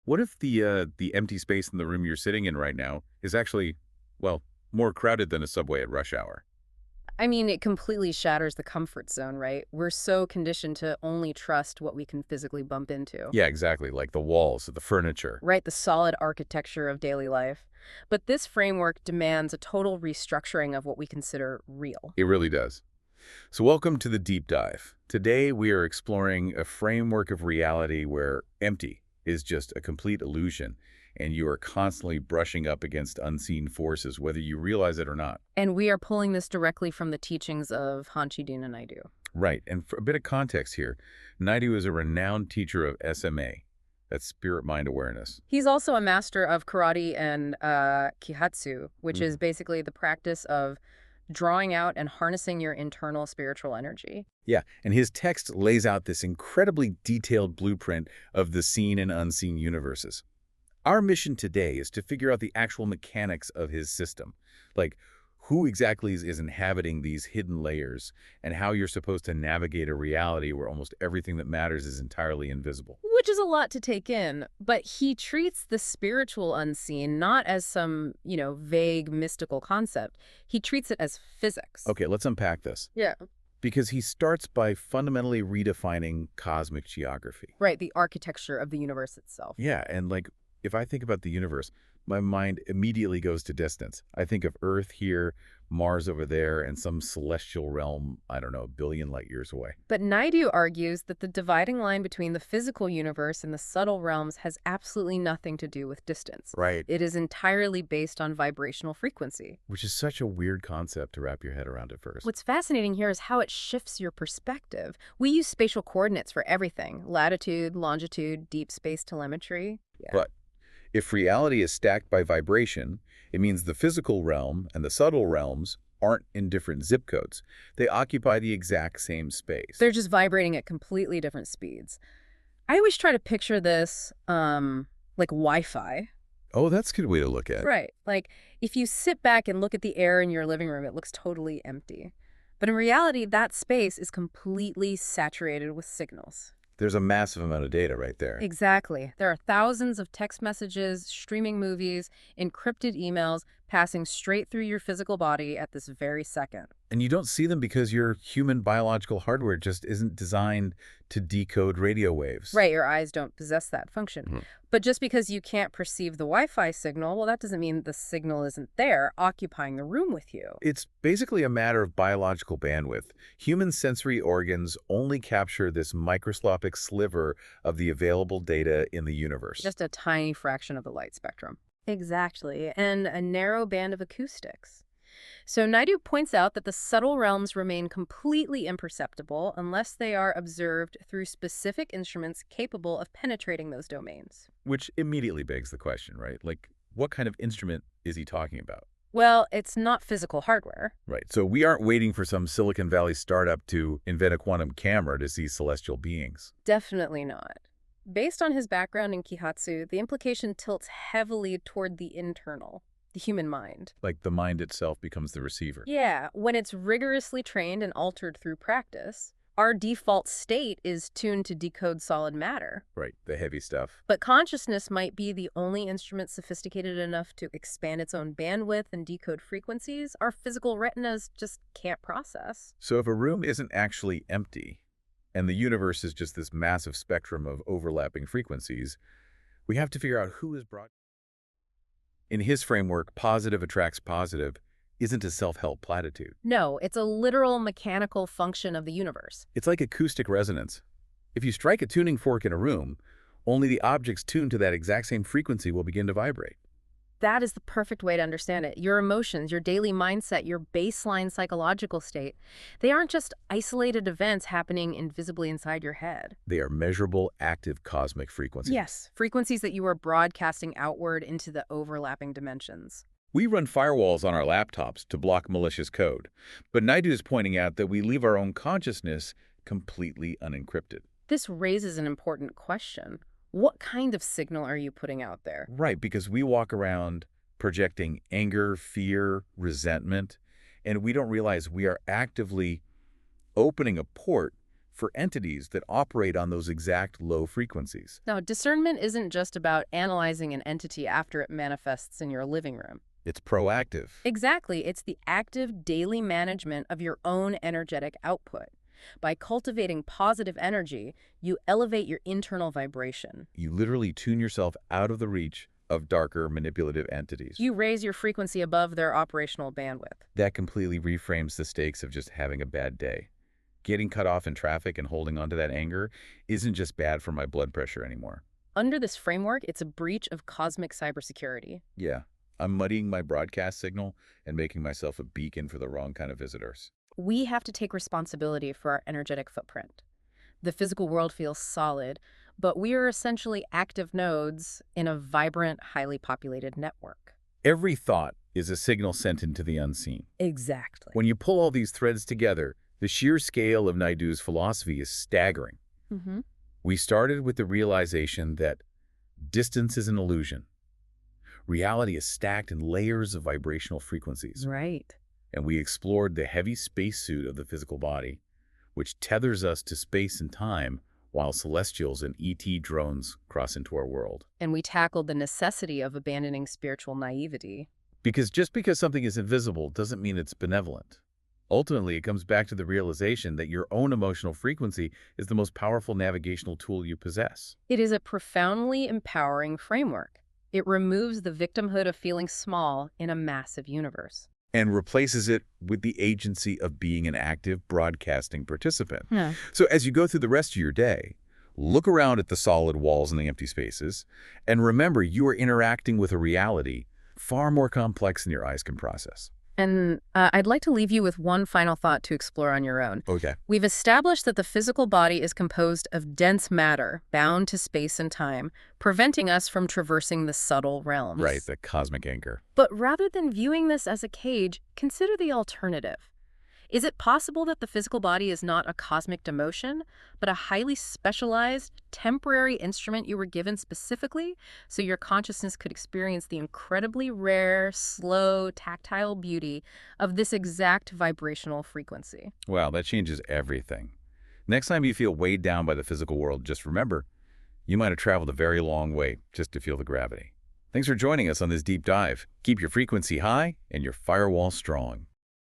What if the empty space in the room you're sitting in right now is actually, well, more crowded than a subway at rush hour? I mean, it completely shatters the comfort zone, right? We're so conditioned to only trust what we can physically bump into, Yeah, exactly, like the walls, the furniture. right? The solid architecture of daily life. But this framework demands a total restructuring of what we consider real. It really does. So welcome to the deep dive. Today we are exploring a framework of reality where empty is just a complete illusion, and you are constantly brushing up against unseen forces, whether you realize it or not. And we are pulling this directly from the teachings of Hanshi Deena Naidu. Right, and for a bit of context here, Naidu is a renowned teacher of SMA, that's spirit-mind awareness. He's also a master of karate and kihatsu, which is basically the practice of drawing out and harnessing your internal spiritual energy. Yeah, and his text lays out this incredibly detailed blueprint of the seen and unseen universes. Our mission today is to figure out the actual mechanics of his system, like who exactly is inhabiting these hidden layers and how you're supposed to navigate a reality where almost everything that matters is entirely invisible. Which is a lot to take in, but he treats the spiritual unseen not as some, vague mystical concept. He treats it as physics. Okay, let's unpack this. Yeah. Because he starts by fundamentally redefining cosmic geography. Right, the architecture of the universe itself. Yeah, and like, if I think about the universe, my mind immediately goes to distance. I think of Earth here, Mars over there, and some celestial realm, I don't know, a billion light years away. But Naidu argues that the dividing line between the physical universe and the subtle realms has absolutely nothing to do with distance. Right. It is entirely based on vibrational frequency. Which is such a weird concept to wrap your head around at first. What's fascinating here is how it shifts your perspective. We use spatial coordinates for everything: latitude, longitude, deep space telemetry. Yeah. But if reality is stacked by vibration, it means the physical realm and the subtle realms aren't in different zip codes. They occupy the exact same space. They're just vibrating at completely different speeds. I always try to picture this like Wi-Fi. Oh, that's a good way to look at it. Right. Like if you sit back and look at the air in your living room, it looks totally empty. But in reality, that space is completely saturated with signals. There's a massive amount of data right there. Exactly. There are thousands of text messages, streaming movies, encrypted emails passing straight through your physical body at this very second. And you don't see them because your human biological hardware just isn't designed to decode radio waves. Right, your eyes don't possess that function. Mhm. But just because you can't perceive the Wi-Fi signal, well, that doesn't mean the signal isn't there, occupying the room with you. It's basically a matter of biological bandwidth. Human sensory organs only capture this microscopic sliver of the available data in the universe. Just a tiny fraction of the light spectrum. Exactly, and a narrow band of acoustics. So Naidu points out that the subtle realms remain completely imperceptible unless they are observed through specific instruments capable of penetrating those domains. Which immediately begs the question, right? Like, what kind of instrument is he talking about? Well, it's not physical hardware. Right. So we aren't waiting for some Silicon Valley startup to invent a quantum camera to see celestial beings. Definitely not. Based on his background in Kihatsu, the implication tilts heavily toward the internal, the human mind. Like the mind itself becomes the receiver. Yeah, when it's rigorously trained and altered through practice, our default state is tuned to decode solid matter. Right. The heavy stuff. But consciousness might be the only instrument sophisticated enough to expand its own bandwidth and decode frequencies our physical retinas just can't process. So if a room isn't actually empty, and the universe is just this massive spectrum of overlapping frequencies, we have to figure out who is brought. In his framework, positive attracts positive isn't a self-help platitude. No, it's a literal mechanical function of the universe. It's like acoustic resonance. If you strike a tuning fork in a room, only the objects tuned to that exact same frequency will begin to vibrate. That is the perfect way to understand it. Your emotions, your daily mindset, your baseline psychological state, they aren't just isolated events happening invisibly inside your head. They are measurable, active cosmic frequencies. Yes, frequencies that you are broadcasting outward into the overlapping dimensions. We run firewalls on our laptops to block malicious code, but Naidu is pointing out that we leave our own consciousness completely unencrypted. This raises an important question. What kind of signal are you putting out there? Right, because we walk around projecting anger, fear, resentment, and we don't realize we are actively opening a port for entities that operate on those exact low frequencies. Now, discernment isn't just about analyzing an entity after it manifests in your living room. It's proactive. Exactly. It's the active daily management of your own energetic output. By cultivating positive energy, you elevate your internal vibration. You literally tune yourself out of the reach of darker, manipulative entities. You raise your frequency above their operational bandwidth. That completely reframes the stakes of just having a bad day. Getting cut off in traffic and holding onto that anger isn't just bad for my blood pressure anymore. Under this framework, it's a breach of cosmic cybersecurity. Yeah, I'm muddying my broadcast signal and making myself a beacon for the wrong kind of visitors. We have to take responsibility for our energetic footprint. The physical world feels solid, but we are essentially active nodes in a vibrant, highly populated network. Every thought is a signal sent into the unseen. Exactly. When you pull all these threads together, the sheer scale of Naidu's philosophy is staggering. We started with the realization that distance is an illusion. Reality is stacked in layers of vibrational frequencies. Right. And we explored the heavy spacesuit of the physical body, which tethers us to space and time while celestials and ET drones cross into our world. And we tackled the necessity of abandoning spiritual naivety. Because just because something is invisible doesn't mean it's benevolent. Ultimately, it comes back to the realization that your own emotional frequency is the most powerful navigational tool you possess. It is a profoundly empowering framework. It removes the victimhood of feeling small in a massive universe. And replaces it with the agency of being an active broadcasting participant. Yeah. So as you go through the rest of your day, look around at the solid walls and the empty spaces, and remember you are interacting with a reality far more complex than your eyes can process. And I'd like to leave you with one final thought to explore on your own. Okay. We've established that the physical body is composed of dense matter bound to space and time, preventing us from traversing the subtle realms. Right, the cosmic anchor. But rather than viewing this as a cage, consider the alternative. Is it possible that the physical body is not a cosmic demotion, but a highly specialized, temporary instrument you were given specifically so your consciousness could experience the incredibly rare, slow, tactile beauty of this exact vibrational frequency? Wow, that changes everything. Next time you feel weighed down by the physical world, just remember, you might have traveled a very long way just to feel the gravity. Thanks for joining us on this deep dive. Keep your frequency high and your firewall strong.